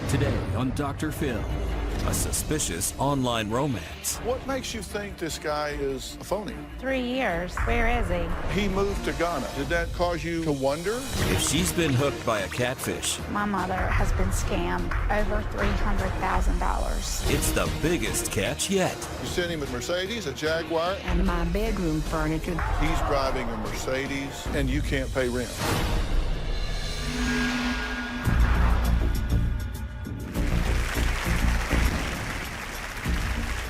Today on Dr. Phil, a suspicious online romance. What makes you think this guy is a phony? 3 years. Where is he? He moved to Ghana. Did that cause you to wonder? If she's been hooked by a catfish, My mother has been scammed over $300,000. it's the biggest catch yet. You sent him a Mercedes, a Jaguar. And my bedroom furniture. He's driving a Mercedes, and you can't pay rent.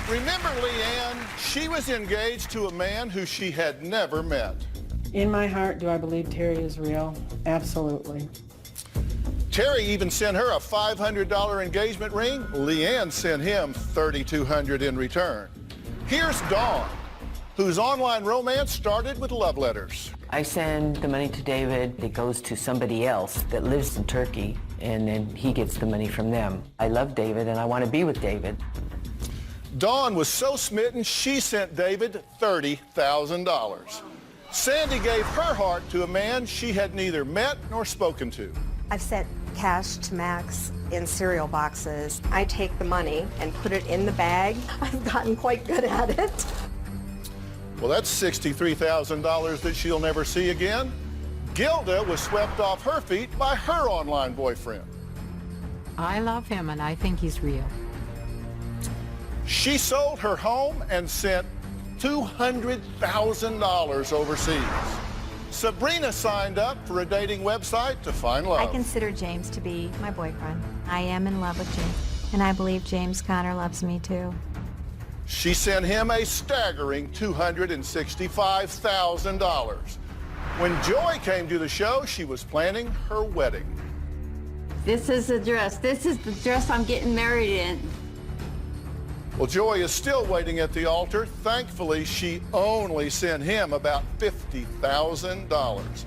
Remember Leanne? She was engaged to a man who she had never met. In my heart, do I believe Terry is real? Absolutely. Terry even sent her a $500 engagement ring. Leanne sent him $3,200 in return. Here's Dawn, whose online romance started with love letters. I send the money to David. It goes to somebody else that lives in Turkey, and then he gets the money from them. I love David, and I want to be with David. Dawn was so smitten, she sent David $30,000. Sandy gave her heart to a man she had neither met nor spoken to. I've sent cash to Max in cereal boxes. I take the money and put it in the bag. I've gotten quite good at it. Well, that's $63,000 that she'll never see again. Gilda was swept off her feet by her online boyfriend. I love him and I think he's real. She sold her home and sent $200,000 overseas. Sabrina signed up for a dating website to find love. I consider James to be my boyfriend. I am in love with James, and I believe James Conner loves me too. She sent him a staggering $265,000. When Joy came to the show, she was planning her wedding. This is the dress. This is the dress I'm getting married in. Well, Joy is still waiting at the altar. Thankfully, she only sent him about $50,000.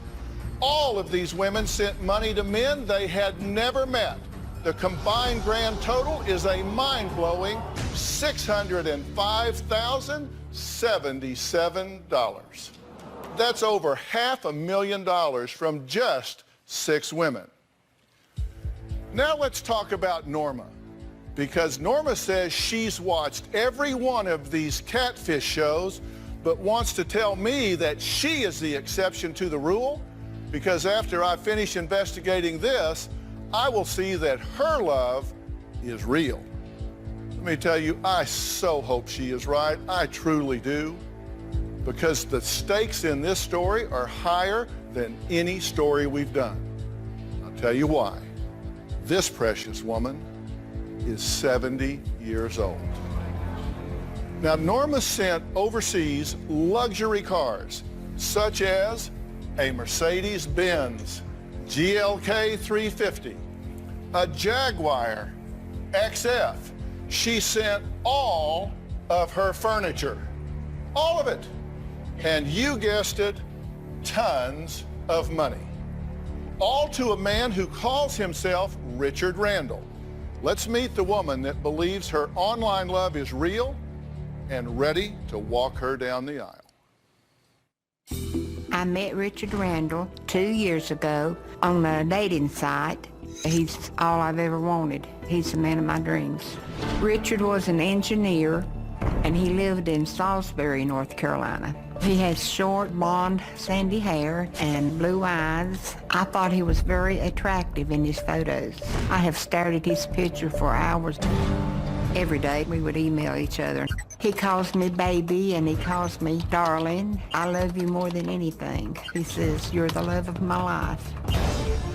All of these women sent money to men they had never met. The combined grand total is a mind-blowing $605,077. That's over $500,000 from just 6 women. Now let's talk about Norma, because Norma says she's watched every one of these catfish shows, but wants to tell me that she is the exception to the rule, because after I finish investigating this, I will see that her love is real. Let me tell you, I so hope she is right. I truly do, because the stakes in this story are higher than any story we've done. I'll tell you why. This precious woman is 70 years old. Now, Norma sent overseas luxury cars, such as a Mercedes-Benz GLK 350, a Jaguar XF. She sent all of her furniture, all of it. And you guessed it, tons of money. All to a man who calls himself Richard Randall. Let's meet the woman that believes her online love is real and ready to walk her down the aisle. I met Richard Randall 2 years ago on a dating site. He's all I've ever wanted. He's the man of my dreams. Richard was an engineer, and he lived in Salisbury, North Carolina. He has short, blonde, sandy hair and blue eyes. I thought he was very attractive in his photos. I have stared at his picture for hours. Every day we would email each other. He calls me baby and he calls me darling. I love you more than anything. He says, you're the love of my life.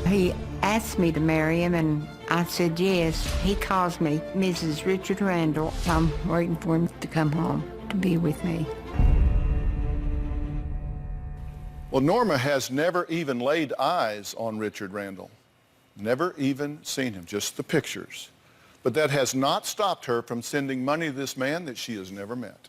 He asked me to marry him and I said yes. He calls me Mrs. Richard Randall. I'm waiting for him to come home to be with me. Well, Norma has never even laid eyes on Richard Randall. Never even seen him, just the pictures. But that has not stopped her from sending money to this man that she has never met.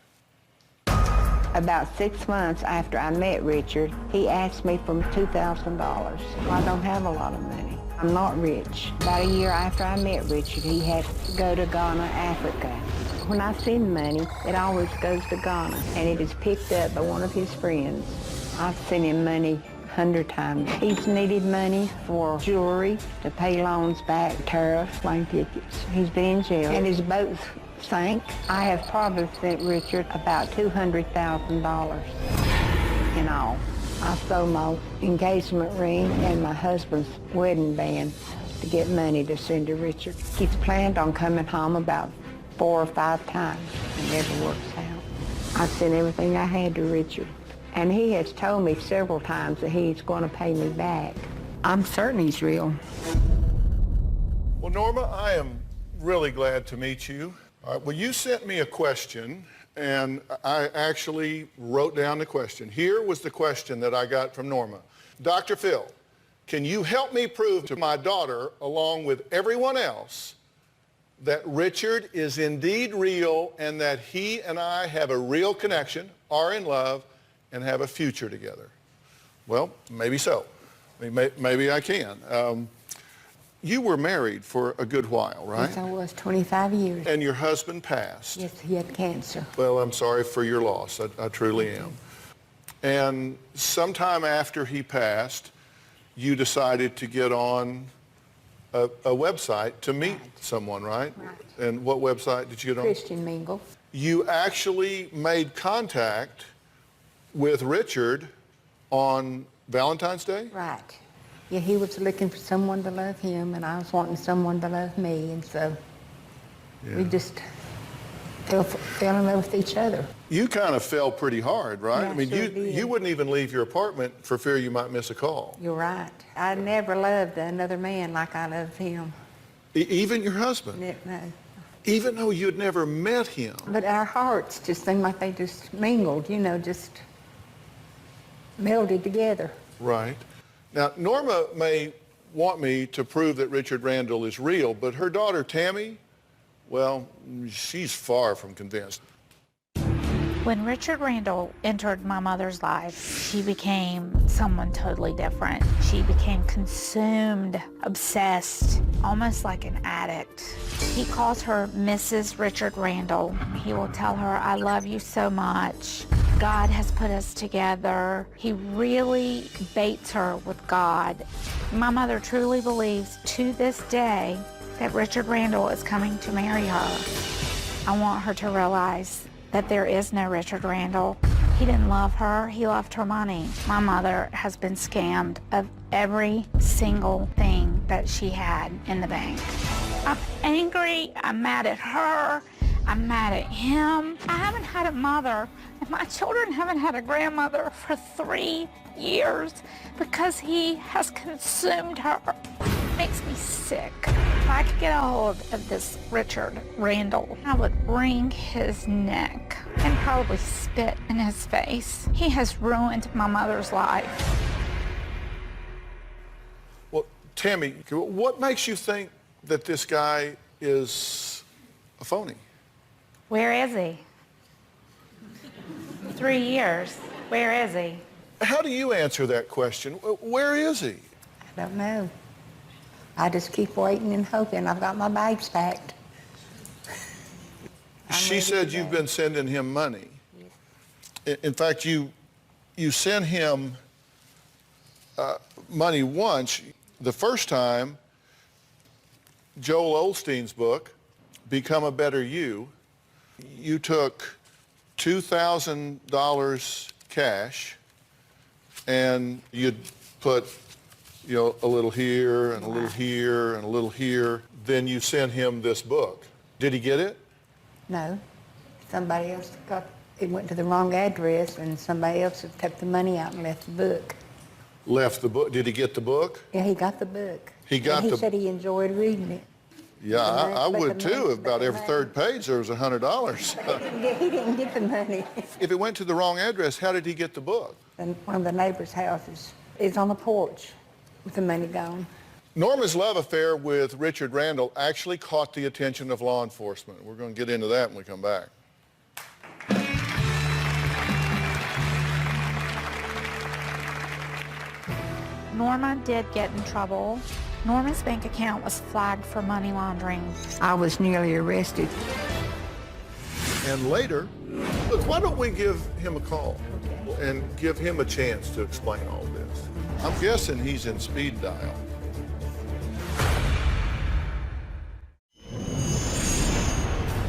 About 6 months after I met Richard, he asked me for $2,000. I don't have a lot of money. I'm not rich. About a year after I met Richard, he had to go to Ghana, Africa. When I send money, it always goes to Ghana, and it is picked up by one of his friends. I've sent him money 100 times. He's needed money for jewelry, to pay loans back, tariffs, plane tickets. He's been in jail, and his boat sank. I have probably sent Richard about $200,000 in all. I sold my engagement ring and my husband's wedding band to get money to send to Richard. He's planned on coming home about 4 or 5 times. It never works out. I sent everything I had to Richard, and he has told me several times that he's going to pay me back. I'm certain he's real. Well, Norma, I am really glad to meet you. All right, well, you sent me a question, and I actually wrote down the question. Here was the question that I got from Norma. Dr. Phil, can you help me prove to my daughter, along with everyone else, that Richard is indeed real and that he and I have a real connection, are in love, and have a future together? Well, maybe so. Maybe I can. You were married for a good while, right? Yes, I was, 25 years. And your husband passed. Yes, he had cancer. Well, I'm sorry for your loss. I truly am. And sometime after he passed, you decided to get on a website to meet someone, right? Right. And what website did you get on? Christian Mingle. You actually made contact with Richard on Valentine's Day? Right. Yeah, he was looking for someone to love him, and I was wanting someone to love me, and so we just fell in love with each other. You kind of fell pretty hard, right? Yeah, I mean, sure you did. wouldn't even leave your apartment for fear you might miss a call. You're right. I never loved another man like I loved him. Even your husband? No. Even though you'd never met him? But our hearts just seemed like they just mingled, you know, just melded together. Right. Now, Norma may want me to prove that Richard Randall is real, but her daughter, Tammy, well, she's far from convinced. When Richard Randall entered my mother's life, she became someone totally different. She became consumed, obsessed, almost like an addict. He calls her Mrs. Richard Randall. He will tell her, "I love you so much. God has put us together." He really baits her with God. My mother truly believes to this day that Richard Randall is coming to marry her. I want her to realize that there is no Richard Randall. He didn't love her, he loved her money. My mother has been scammed of every single thing that she had in the bank. I'm angry, I'm mad at her, I'm mad at him. I haven't had a mother, and my children haven't had a grandmother for 3 years because he has consumed her. It makes me sick. If I could get a hold of this Richard Randall, I would wring his neck and probably spit in his face. He has ruined my mother's life. Well, Tammy, what makes you think that this guy is a phony? Where is he? 3 years. Where is he? How do you answer that question? Where is he? I don't know. I just keep waiting and hoping. I've got my bags packed. She said you've been sending him money. In fact, you sent him money once. The first time, Joel Osteen's book, Become a Better You, you took $2,000 cash, and you'd put, you know, a little here and a little here and a little here. Then you sent him this book. Did he get it? No. Somebody else got it. Went to the wrong address, and somebody else had took the money out and left the book. Left the book. Did he get the book? Yeah, he got the book. He got and the. he said he enjoyed reading it. Yeah, I But would the too. money- About but every the third page there was $100. He didn't get the money. If it went to the wrong address, how did he get the book? And one of the neighbors' houses is on the porch with the money gone. Norma's love affair with Richard Randall actually caught the attention of law enforcement. We're going to get into that when we come back. Norma did get in trouble. Norma's bank account was flagged for money laundering. I was nearly arrested. And later, look, why don't we give him a call and give him a chance to explain all this? I'm guessing he's in speed dial.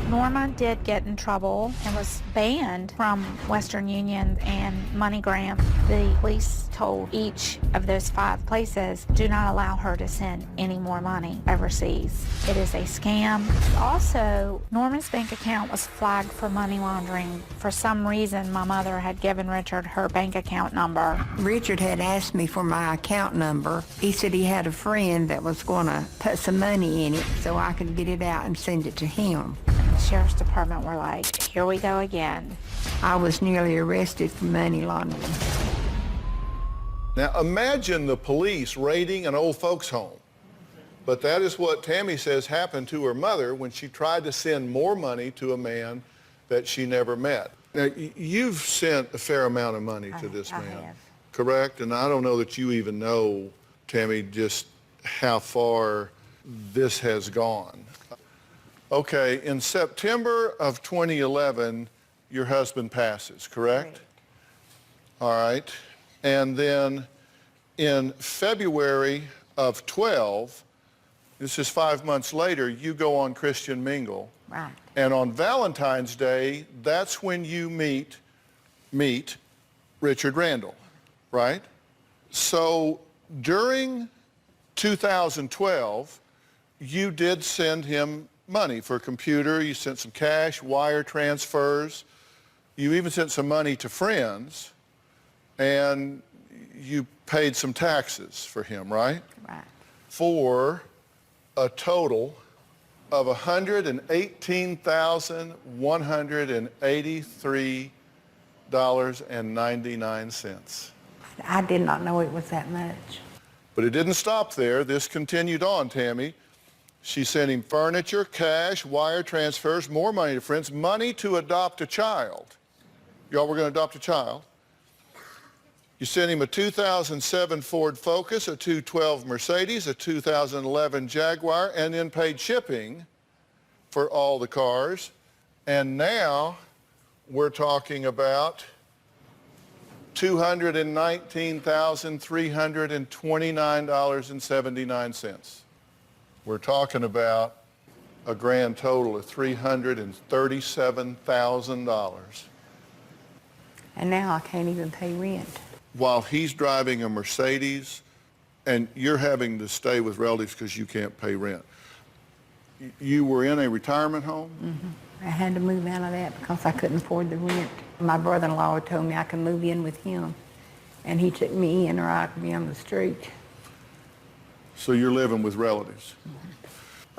Norma did get in trouble and was banned from Western Union and MoneyGram. The police told each of those 5 places, do not allow her to send any more money overseas. It is a scam. Also, Norma's bank account was flagged for money laundering. For some reason, my mother had given Richard her bank account number. Richard had asked me for my account number. He said he had a friend that was going to put some money in it so I could get it out and send it to him. The sheriff's department were like, here we go again. I was nearly arrested for money laundering. Now imagine the police raiding an old folks' home. But that is what Tammy says happened to her mother when she tried to send more money to a man that she never met. Now, you've sent a fair amount of money to this man, have. correct? And I don't know that you even know, Tammy, just how far this has gone. Okay, in September of 2011, your husband passes, correct? Right. All right. And then in February of 12, this is 5 months later, you go on Christian Mingle. Right. And on Valentine's Day, that's when you meet Richard Randall, right? So during 2012, you did send him money for a computer. You sent some cash, wire transfers. You even sent some money to friends. And you paid some taxes for him, right? Right. For a total of $118,183.99. I did not know it was that much. But it didn't stop there. This continued on, Tammy. She sent him furniture, cash, wire transfers, more money to friends, money to adopt a child. Y'all were going to adopt a child. You sent him a 2007 Ford Focus, a 2012 Mercedes, a 2011 Jaguar, and then paid shipping for all the cars. And now we're talking about $219,329.79. We're talking about a grand total of $337,000. And now I can't even pay rent. While he's driving a Mercedes and you're having to stay with relatives because you can't pay rent. You were in a retirement home? Mm-hmm. I had to move out of that because I couldn't afford the rent. My brother-in-law told me I could move in with him, and he took me in right me on the street. So you're living with relatives. Mm-hmm.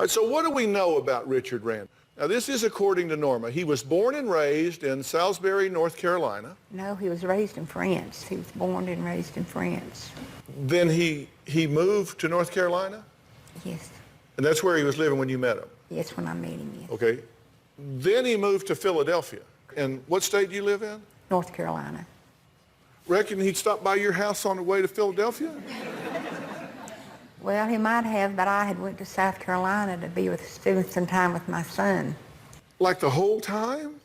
All right, so what do we know about Richard Randall? Now, this is according to Norma. He was born and raised in Salisbury, North Carolina. No, he was raised in France. He was born and raised in France. Then he moved to North Carolina? Yes. And that's where he was living when you met him? Yes, when I met him, yes. Okay. Then he moved to Philadelphia. And what state do you live in? North Carolina. Reckon he'd stop by your house on the way to Philadelphia? Well, he might have, but I had went to South Carolina to be with, spend some time with my son. Like the whole time?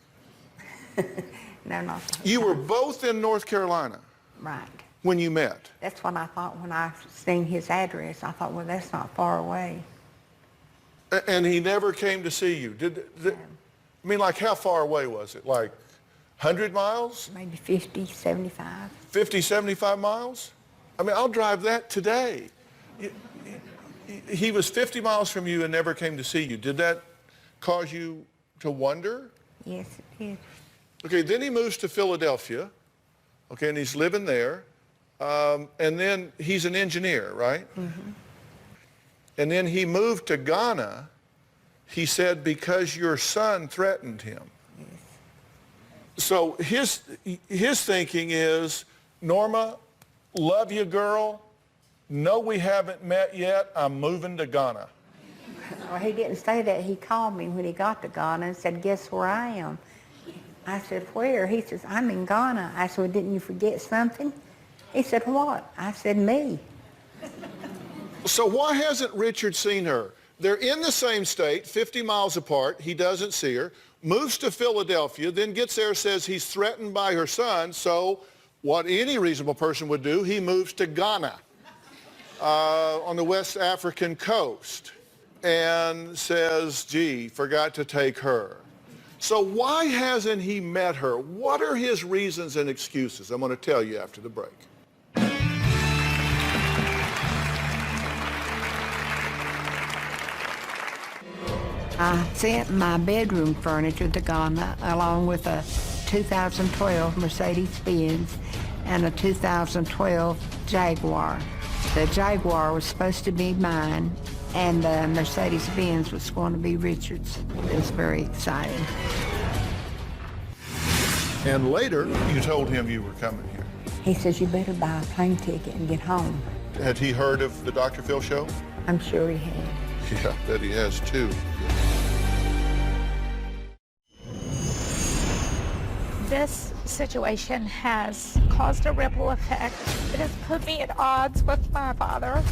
No, not the whole You time. were both in North Carolina? Right. When you met? That's what I thought when I seen his address. I thought, well, that's not far away. And he never came to see you? I mean, like how far away was it? Like 100 miles? Maybe 50, 75. 50, 75 miles? I mean, I'll drive that today. He was 50 miles from you and never came to see you. Did that cause you to wonder? Yes, it did. Okay, then he moves to Philadelphia, okay, and he's living there. And then he's an engineer, right? Mm-hmm. And then he moved to Ghana, he said, because your son threatened him. Yes. So his thinking is, Norma, love you, girl. No, we haven't met yet. I'm moving to Ghana. Well, he didn't say that. He called me when he got to Ghana and said, guess where I am? I said, where? He says, I'm in Ghana. I said, well, didn't you forget something? He said, what? I said, me. So why hasn't Richard seen her? They're in the same state, 50 miles apart. He doesn't see her, moves to Philadelphia, then gets there, says he's threatened by her son, so what any reasonable person would do, he moves to Ghana on the West African coast and says, gee, forgot to take her. So why hasn't he met her? What are his reasons and excuses? I'm going to tell you after the break. I sent my bedroom furniture to Ghana along with a 2012 Mercedes-Benz and a 2012 Jaguar. The Jaguar was supposed to be mine, and the Mercedes-Benz was going to be Richard's. It was very exciting. And later, you told him you were coming here. He says, you better buy a plane ticket and get home. Had he heard of the Dr. Phil Show? I'm sure he had. Yeah, I bet he has too. This situation has caused a ripple effect. It has put me at odds with my father.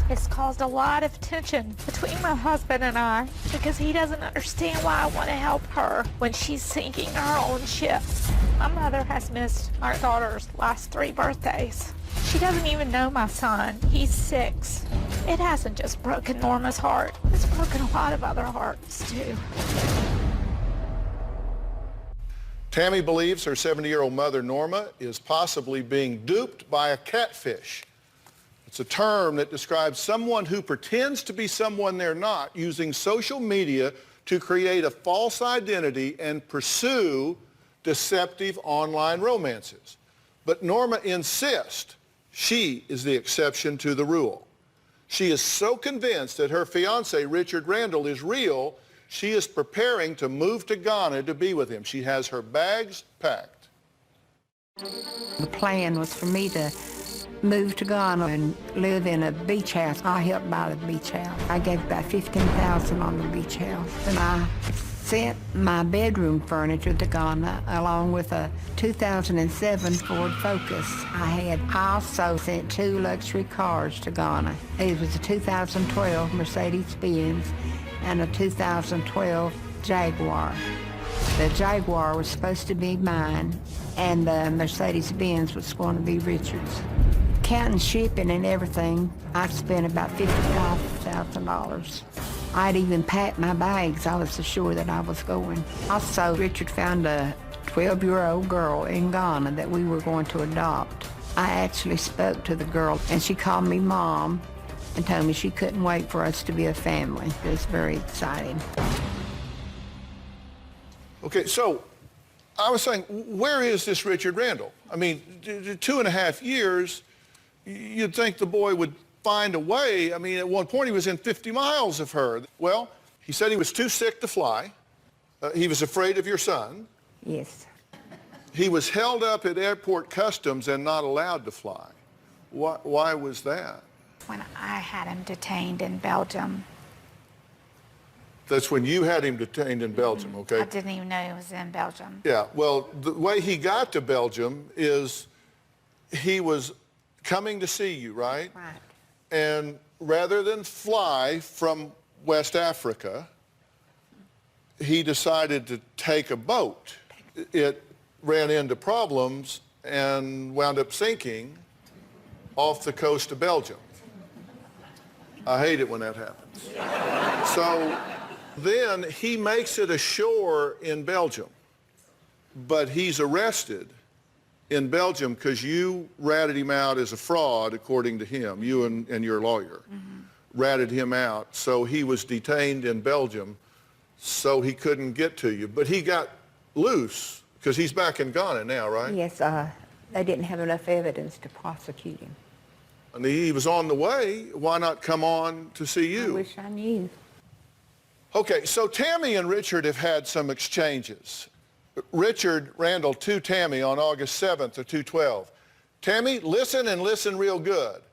It's caused a lot of tension between my husband and I because he doesn't understand why I want to help her when she's sinking her own ship. My mother has missed my daughter's last 3 birthdays. She doesn't even know my son. He's 6. It hasn't just broken Norma's heart. It's broken a lot of other hearts too. Tammy believes her 70-year-old mother, Norma, is possibly being duped by a catfish. It's a term that describes someone who pretends to be someone they're not, using social media to create a false identity and pursue deceptive online romances. But Norma insists she is the exception to the rule. She is so convinced that her fiancé, Richard Randall, is real, she is preparing to move to Ghana to be with him. She has her bags packed. The plan was for me to move to Ghana and live in a beach house. I helped buy the beach house. I gave about $15,000 on the beach house. And I sent my bedroom furniture to Ghana along with a 2007 Ford Focus. I also sent 2 luxury cars to Ghana. It was a 2012 Mercedes-Benz and a 2012 Jaguar. The Jaguar was supposed to be mine, and the Mercedes-Benz was going to be Richard's. Counting shipping and everything, I spent about $55,000. I'd even packed my bags. I was so sure that I was going. Also, Richard found a 12-year-old girl in Ghana that we were going to adopt. I actually spoke to the girl, and she called me Mom and told me she couldn't wait for us to be a family. It was very exciting. Okay, so I was saying, where is this Richard Randall? I mean, 2.5 years, you'd think the boy would find a way. I mean, at one point he was in 50 miles of her. Well, he said he was too sick to fly. He was afraid of your son. Yes. He was held up at airport customs and not allowed to fly. Why was that? When I had him detained in Belgium. That's when you had him detained in Belgium, okay? I didn't even know he was in Belgium. Yeah, well, the way he got to Belgium is he was coming to see you, right? Right. And rather than fly from West Africa, he decided to take a boat. It ran into problems and wound up sinking off the coast of Belgium. I hate it when that happens. So then he makes it ashore in Belgium, but he's arrested in Belgium because you ratted him out as a fraud, according to him. You and your lawyer ratted him out, so he was detained in Belgium, so he couldn't get to you. But he got loose because he's back in Ghana now, right? Yes, they didn't have enough evidence to prosecute him. And he was on the way. Why not come on to see you? I wish I knew. Okay, so Tammy and Richard have had some exchanges. Richard Randall to Tammy on August 7th of 2012. Tammy, listen and listen real good.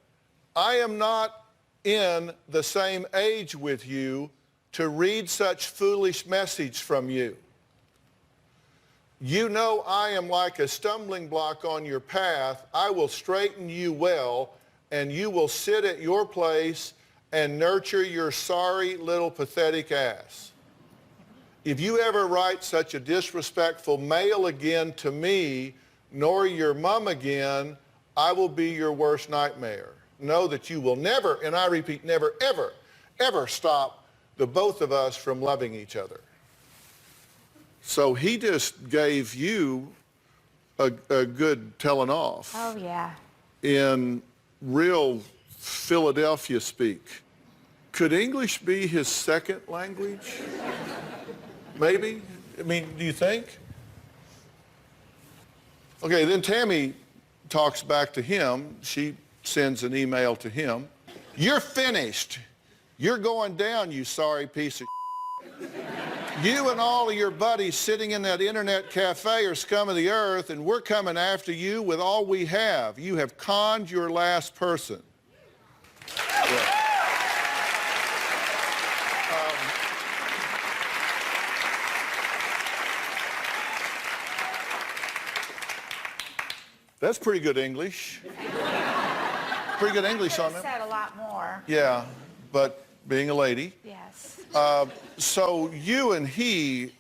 I am not in the same age with you to read such foolish message from you. You know I am like a stumbling block on your path. I will straighten you well, and you will sit at your place and nurture your sorry little pathetic ass. If you ever write such a disrespectful mail again to me, nor your mom again, I will be your worst nightmare. Know that you will never, and I repeat, never, ever, ever stop the both of us from loving each other. So he just gave you a good telling off. Oh, yeah. In real Philadelphia speak. Could English be his second language? Maybe? I mean, do you think? Okay, then Tammy talks back to him. She sends an email to him. You're finished. You're going down, you sorry piece of shit. You and all of your buddies sitting in that internet cafe are scum of the earth, and we're coming after you with all we have. You have conned your last person. Yeah. That's pretty good English. Pretty good English on them. Said a lot more. Yeah, but being a lady. Yes. So you and he.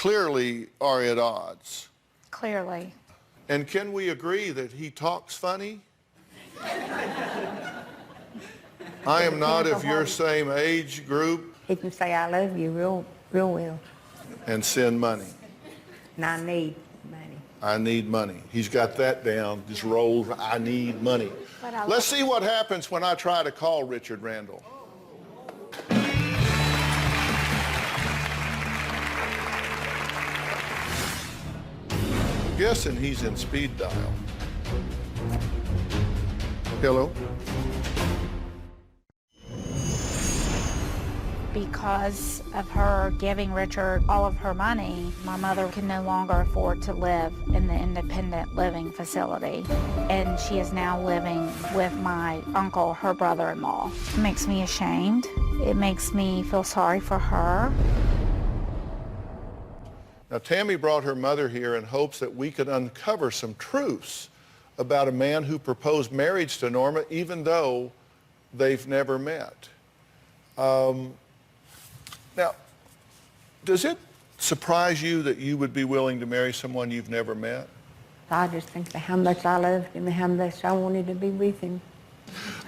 clearly are at odds. Clearly. And can we agree that he talks funny? I am not of your same age group. He can say, I love you real well. And send money. And I need money. I need money. He's got that down, just rolls, I need money. Let's see what happens when I try to call Richard Randall. I'm guessing he's in speed dial. Hello? Because of her giving Richard all of her money, my mother can no longer afford to live in the independent living facility. And she is now living with my uncle, her brother-in-law. It makes me ashamed. It makes me feel sorry for her. Now, Tammy brought her mother here in hopes that we could uncover some truths about a man who proposed marriage to Norma, even though they've never met. Now, does it surprise you that you would be willing to marry someone you've never met? I just think of how much I loved him and how much I wanted to be with him.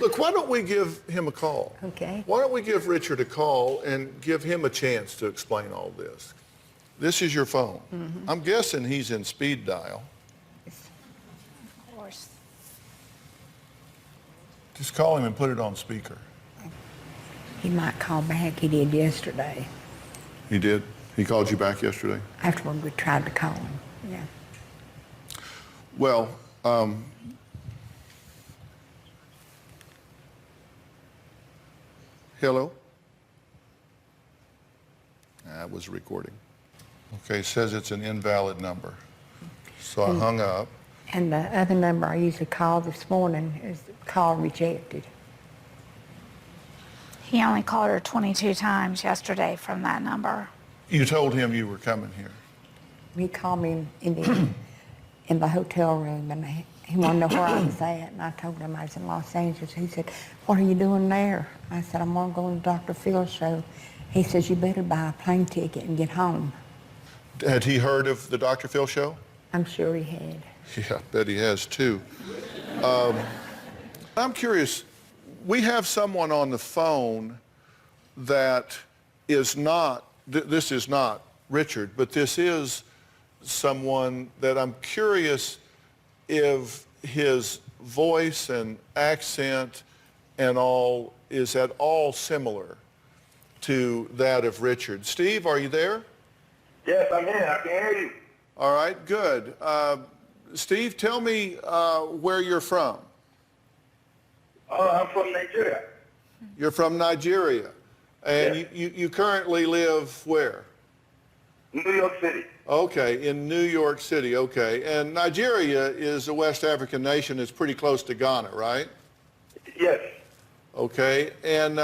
Look, why don't we give him a call? Okay. Why don't we give Richard a call and give him a chance to explain all this? This is your phone. Mm-hmm. I'm guessing he's in speed dial. Of course. Just call him and put it on speaker. He might call back. He did yesterday. He did? He called you back yesterday? Afterward, we tried to call him. Yeah. Well, hello? That was recording. Okay, it says it's an invalid number. So I hung up. And the other number I usually call this morning is call rejected. He only called her 22 times yesterday from that number. You told him you were coming here. He called me in the hotel room, and he wanted to know where I was at, and I told him I was in Los Angeles. He said, what are you doing there? I said, I'm going to go to Dr. Phil's show. He says, you better buy a plane ticket and get home. Had he heard of the Dr. Phil show? I'm sure he had. Yeah, I bet he has too. I'm curious, we have someone on the phone that is not, this is not Richard, but this is someone that I'm curious if his voice and accent and all is at all similar to that of Richard. Steve, are you there? Yes, I'm here. I can hear you. All right, good. Steve, tell me where you're from. I'm from Nigeria. You're from Nigeria. And yes. you currently live where? New York City. Okay, in New York City, okay. And Nigeria is a West African nation that's pretty close to Ghana, right? Yes. Okay, and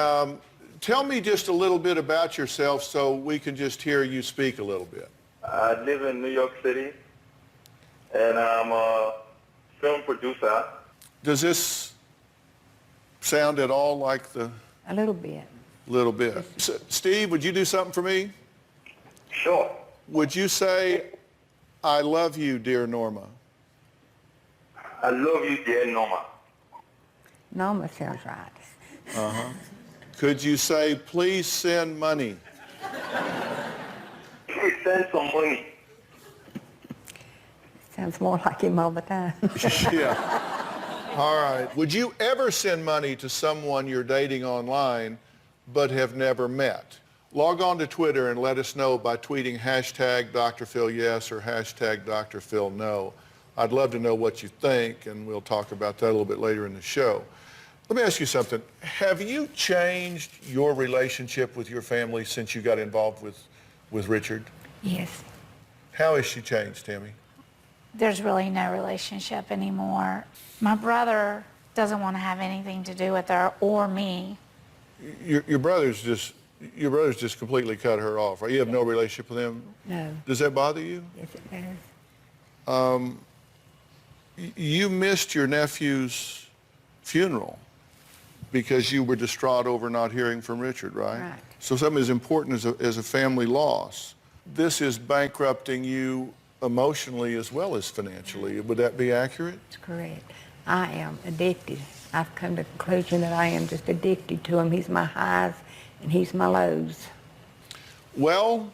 tell me just a little bit about yourself so we can just hear you speak a little bit. I live in New York City, and I'm a film producer. Does this sound at all like the... A little bit. Little bit. Steve, would you do something for me? Sure. Would you say, I love you, dear Norma? I love you, dear Norma. Norma sounds right. Uh-huh. Could you say, please send money? Please send some money. Sounds more like him all the time. Yeah. All right. Would you ever send money to someone you're dating online but have never met? Log on to Twitter and let us know by tweeting hashtag Dr. Phil yes or hashtag Dr. Phil no. I'd love to know what you think, and we'll talk about that a little bit later in the show. Let me ask you something. Have you changed your relationship with your family since you got involved with Richard? Yes. How has she changed, Tammy? There's really no relationship anymore. My brother doesn't want to have anything to do with her or me. Your brother's just completely cut her off, right? You have no relationship with him? No. Does that bother you? Yes, it does. You missed your nephew's funeral because you were distraught over not hearing from Richard, right? Right. So something as important as a family loss this is bankrupting you emotionally as well as financially. Would that be accurate? That's correct. I am addicted. I've come to the conclusion that I am just addicted to him. He's my highs and he's my lows. Well,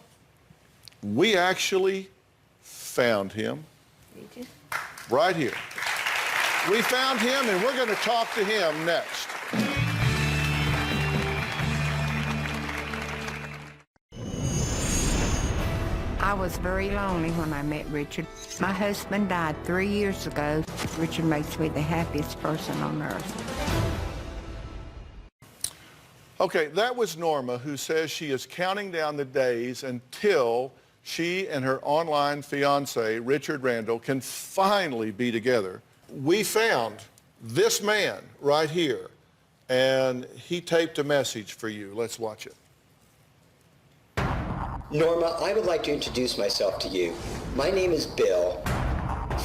we actually found him. Did you? Right here. We found him, and we're going to talk to him next. I was very lonely when I met Richard. My husband died 3 years ago. Richard makes me the happiest person on earth. Okay, that was Norma, who says she is counting down the days until she and her online fiancé, Richard Randall, can finally be together. We found this man right here, and he taped a message for you. Let's watch it. Norma, I would like to introduce myself to you. My name is Bill.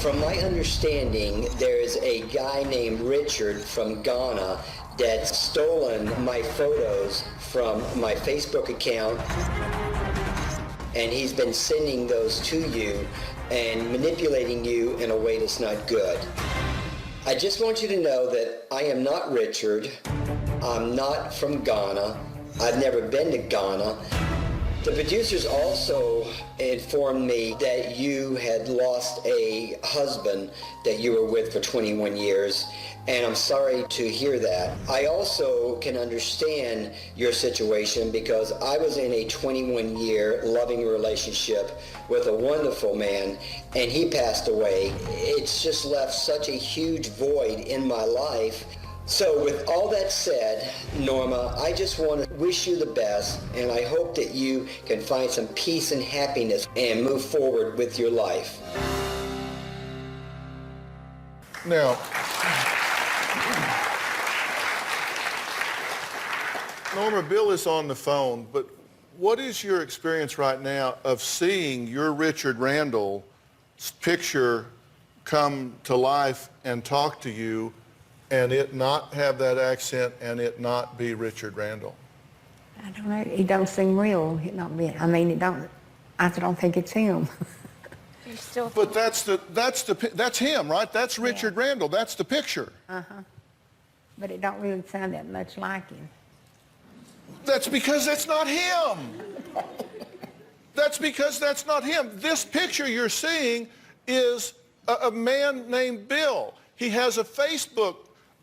From my understanding, there is a guy named Richard from Ghana that's stolen my photos from my Facebook account, and he's been sending those to you and manipulating you in a way that's not good. I just want you to know that I am not Richard. I'm not from Ghana. I've never been to Ghana. The producers also informed me that you had lost a husband that you were with for 21 years, and I'm sorry to hear that. I also can understand your situation because I was in a 21-year loving relationship with a wonderful man, and he passed away. It's just left such a huge void in my life. So with all that said, Norma, I just want to wish you the best, and I hope that you can find some peace and happiness and move forward with your life. Now, Norma, Bill is on the phone, but what is your experience right now of seeing your Richard Randall's picture come to life and talk to you, and it not have that accent and it not be Richard Randall? I don't know. He don't seem real. He not be. I mean, I don't think it's him. But that's him, right? That's Richard Randall. That's the picture. But it don't really sound that much like him. That's because that's not him. That's because that's not him. This picture you're seeing is a man named Bill. He has a Facebook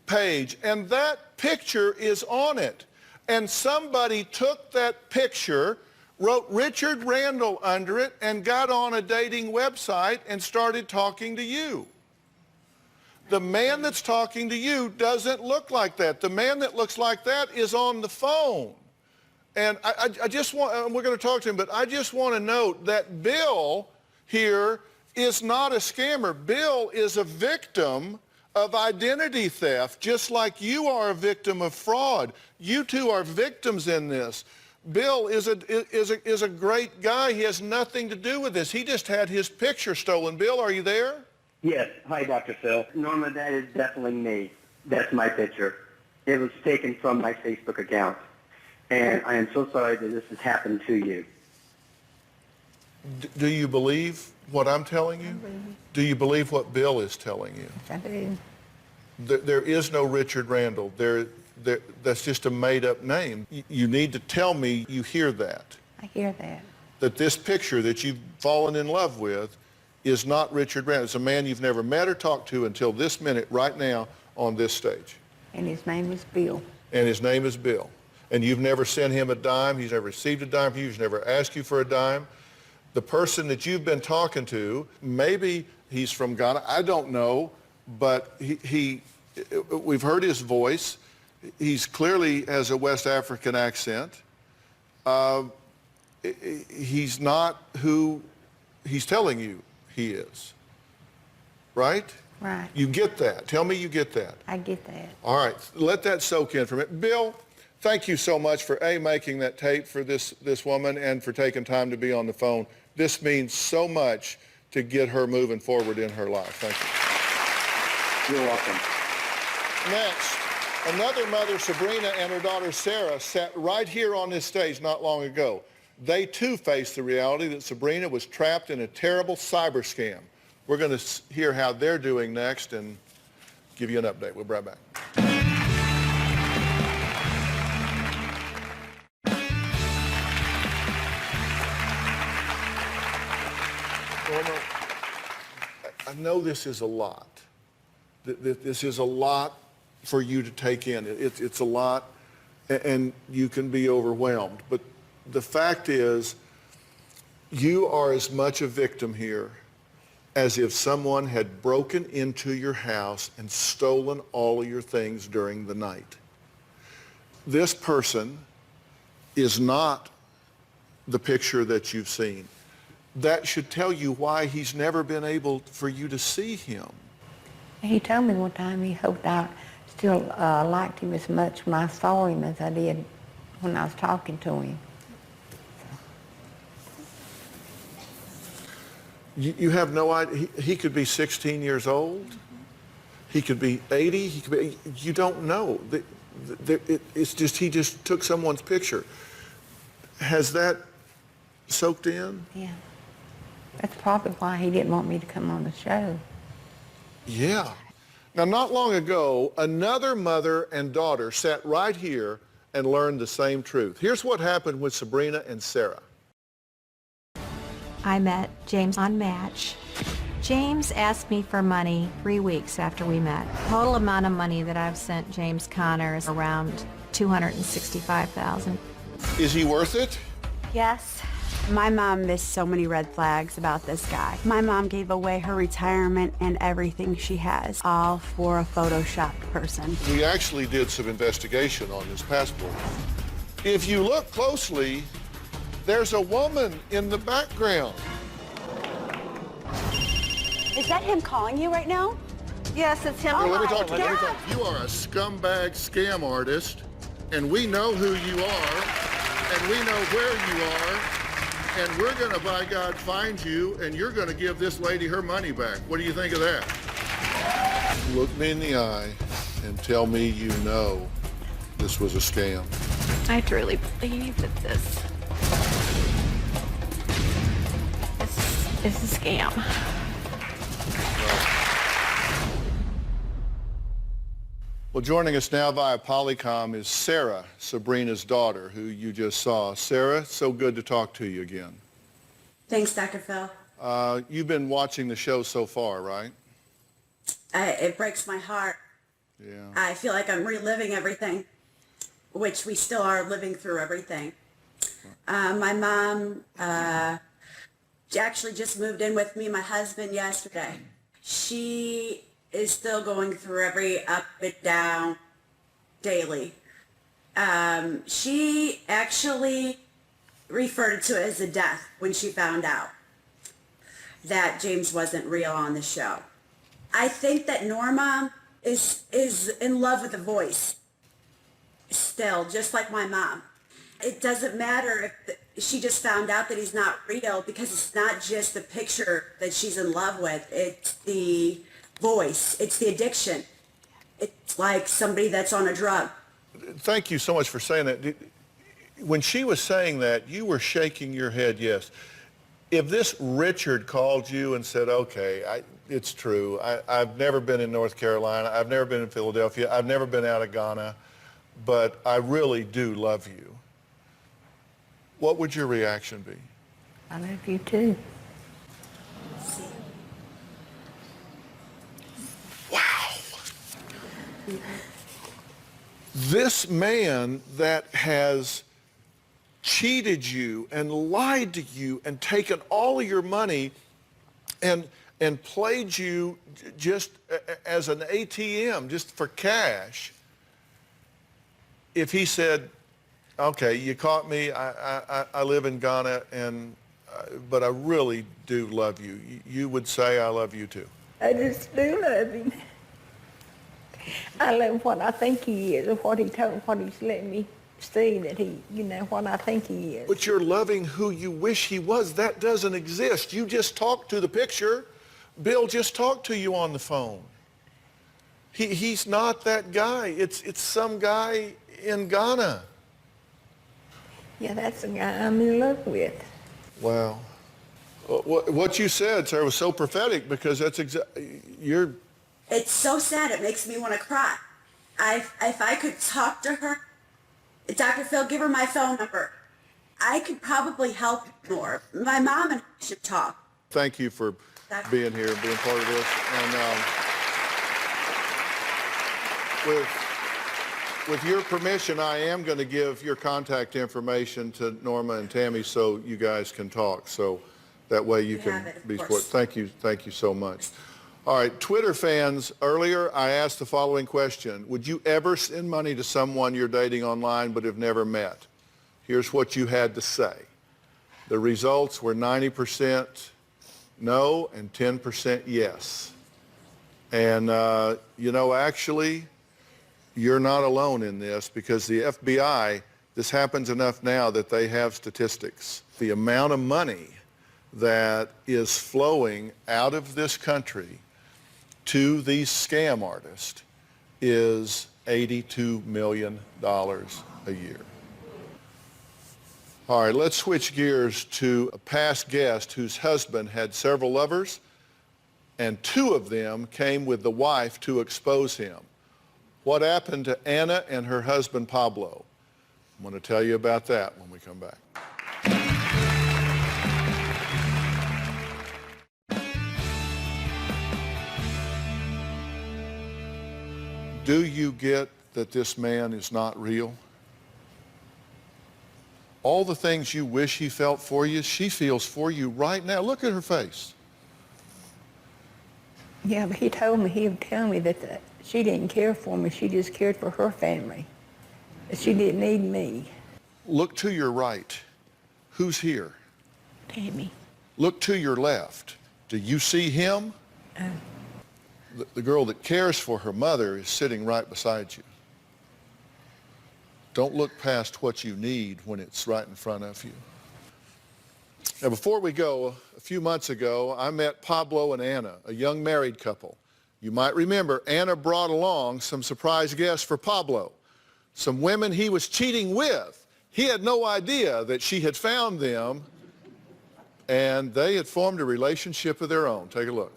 page, and that picture is on it. And somebody took that picture, wrote Richard Randall under it, and got on a dating website and started talking to you. The man that's talking to you doesn't look like that. The man that looks like that is on the phone. And I just want, we're going to talk to him, but I just want to note that Bill here is not a scammer. Bill is a victim of identity theft, just like you are a victim of fraud. You two are victims in this. Bill is a great guy. He has nothing to do with this. He just had his picture stolen. Bill, are you there? Yes. Hi, Dr. Phil. Norma, that is definitely me. That's my picture. It was taken from my Facebook account. And I am so sorry that this has happened to you. Do you believe what I'm telling you? Do you believe what Bill is telling you? I do. There is no Richard Randall. That's just a made-up name. You need to tell me you hear that. I hear that. That this picture that you've fallen in love with is not Richard Randall. It's a man you've never met or talked to until this minute, right now, on this stage. And his name is Bill. And his name is Bill. And you've never sent him a dime. He's never received a dime from you. He's never asked you for a dime. The person that you've been talking to, maybe he's from Ghana, I don't know, but we've heard his voice. He's clearly has a West African accent. He's not who he's telling you he is, right? Right. You get that. Tell me you get that. I get that. All right, let that soak in for a minute. Bill, thank you so much for making that tape for this woman and for taking time to be on the phone. This means so much to get her moving forward in her life. Thank you. You're welcome. Next, another mother, Sabrina, and her daughter, Sarah, sat right here on this stage not long ago. They too face the reality that Sabrina was trapped in a terrible cyber scam. We're going to hear how they're doing next and give you an update. We'll be right back. Norma, I know this is a lot. This is a lot for you to take in. It's a lot, and you can be overwhelmed. But the fact is, you are as much a victim here as if someone had broken into your house and stolen all of your things during the night. This person is not the picture that you've seen. That should tell you why he's never been able for you to see him. He told me one time he hoped I still liked him as much when I saw him as I did when I was talking to him. You have no idea. He could be 16 years old. He could be 80. He could be, you don't know. It's just, he just took someone's picture. Has that soaked in? Yeah. That's probably why he didn't want me to come on the show. Yeah. Now, not long ago, another mother and daughter sat right here and learned the same truth. Here's what happened with Sabrina and Sarah. I met James on Match. James asked me for money 3 weeks after we met. Total amount of money that I've sent James Conner is around $265,000. Is he worth it? Yes. My mom missed so many red flags about this guy. My mom gave away her retirement and everything she has, all for a photoshopped person. We actually did some investigation on his passport. If you look closely, there's a woman in the background. Is that him calling you right now? Yes, it's him. Well, let me talk to you. You are a scumbag scam artist, and we know who you are, and we know where you are, and we're going to, by God, find you, and you're going to give this lady her money back. What do you think of that? Look me in the eye and tell me you know this was a scam. I truly believe that this is a scam. Well, joining us now via Polycom is Sarah, Sabrina's daughter, who you just saw. Sarah, so good to talk to you again. Thanks, Dr. Phil. You've been watching the show so far, right? It breaks my heart. Yeah. I feel like I'm reliving everything, which we still are living through everything. My mom actually just moved in with me, my husband, yesterday. She is still going through every up and down daily. She actually referred to it as a death when she found out that James wasn't real on the show. I think that Norma is in love with the voice still, just like my mom. It doesn't matter if she just found out that he's not real, because it's not just the picture that she's in love with. It's the voice. It's the addiction. It's like somebody that's on a drug. Thank you so much for saying that. When she was saying that, you were shaking your head yes. If this Richard called you and said, okay, it's true, I've never been in North Carolina, I've never been in Philadelphia, I've never been out of Ghana, but I really do love you, what would your reaction be? I love you too. Wow. This man that has cheated you and lied to you and taken all of your money and played you just as an ATM, just for cash, if he said, okay, you caught me, I live in Ghana, but I really do love you, you would say, I love you too? I just do love him. I love what I think he is, and what he's letting me see, that he, what I think he is. But you're loving who you wish he was. That doesn't exist. You just talked to the picture. Bill just talked to you on the phone. He's not that guy. It's some guy in Ghana. Yeah, that's the guy I'm in love with. Wow. What you said, sir, was so prophetic because that's you're... It's so sad. It makes me want to cry. If I could talk to her, Dr. Phil, give her my phone number. I could probably help more. My mom and I should talk. Thank you for being here and being part of this. And with your permission, I am going to give your contact information to Norma and Tammy so you guys can talk. So that way you can be support. Thank you so much. All right, Twitter fans, earlier I asked the following question. Would you ever send money to someone you're dating online but have never met? Here's what you had to say. The results were 90% no and 10% yes. And, you know, actually, you're not alone in this because the FBI, this happens enough now that they have statistics. The amount of money that is flowing out of this country to these scam artists is $82 million a year. All right, let's switch gears to a past guest whose husband had several lovers, and 2 of them came with the wife to expose him. What happened to Anna and her husband, Pablo? I'm going to tell you about that when we come back. Do you get that this man is not real? All the things you wish he felt for you, she feels for you right now. Look at her face. Yeah, but he told me, he would tell me that she didn't care for me. She just cared for her family. That she didn't need me. Look to your right. Who's here? Tammy. Look to your left. Do you see him? The girl that cares for her mother is sitting right beside you. Don't look past what you need when it's right in front of you. Now, before we go, a few months ago, I met Pablo and Anna, a young married couple. You might remember Anna brought along some surprise guests for Pablo, some women he was cheating with. He had no idea that she had found them, and they had formed a relationship of their own. Take a look.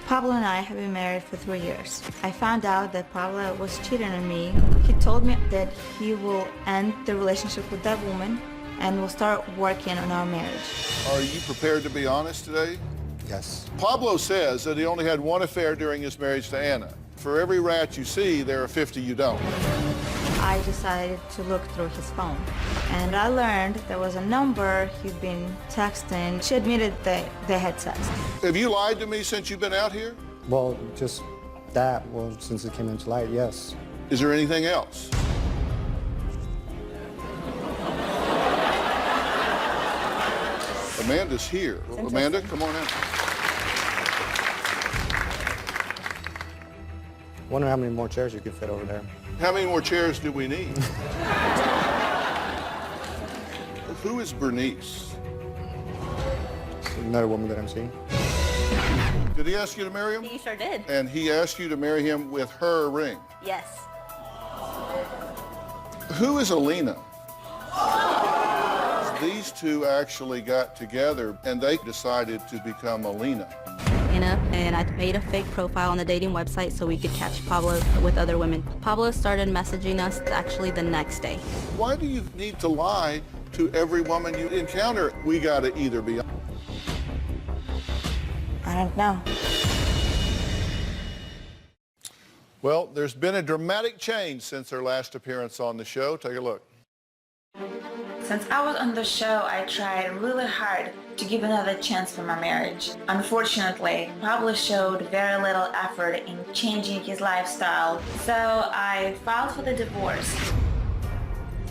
Pablo and I have been married for 3 years. I found out that Pablo was cheating on me. He told me that he will end the relationship with that woman and will start working on our marriage. Are you prepared to be honest today? Yes. Pablo says that he only had one affair during his marriage to Anna. For every rat you see, there are 50 you don't. I decided to look through his phone, and I learned there was a number he'd been texting. She admitted that they had sex. Have you lied to me since you've been out here? Well, just that. Well, since it came into light, yes. Is there anything else? Amanda's here. Amanda, come on in. Wonder how many more chairs you could fit over there. How many more chairs do we need? Who is Bernice? Another woman that I'm seeing. Did he ask you to marry him? He sure did. And he asked you to marry him with her ring? Yes. Who is Alina? These two actually got together and they decided to become Alina. And I made a fake profile on the dating website so we could catch Pablo with other women. Pablo started messaging us actually the next day. Why do you need to lie to every woman you encounter? We gotta either be... I don't know. Well, there's been a dramatic change since her last appearance on the show. Take a look. Since I was on the show, I tried really hard to give another chance for my marriage. Unfortunately, Pablo showed very little effort in changing his lifestyle, so I filed for the divorce.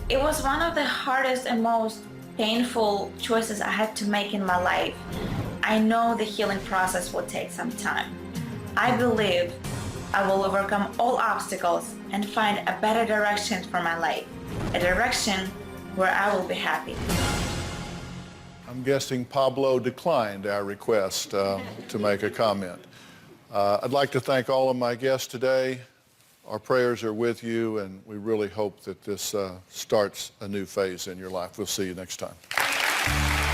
It was one of the hardest and most painful choices I had to make in my life. I know the healing process will take some time. I believe I will overcome all obstacles and find a better direction for my life, a direction where I will be happy. I'm guessing Pablo declined our request to make a comment. I'd like to thank all of my guests today. our prayers are with you, and we really hope that this starts a new phase in your life. We'll see you next time.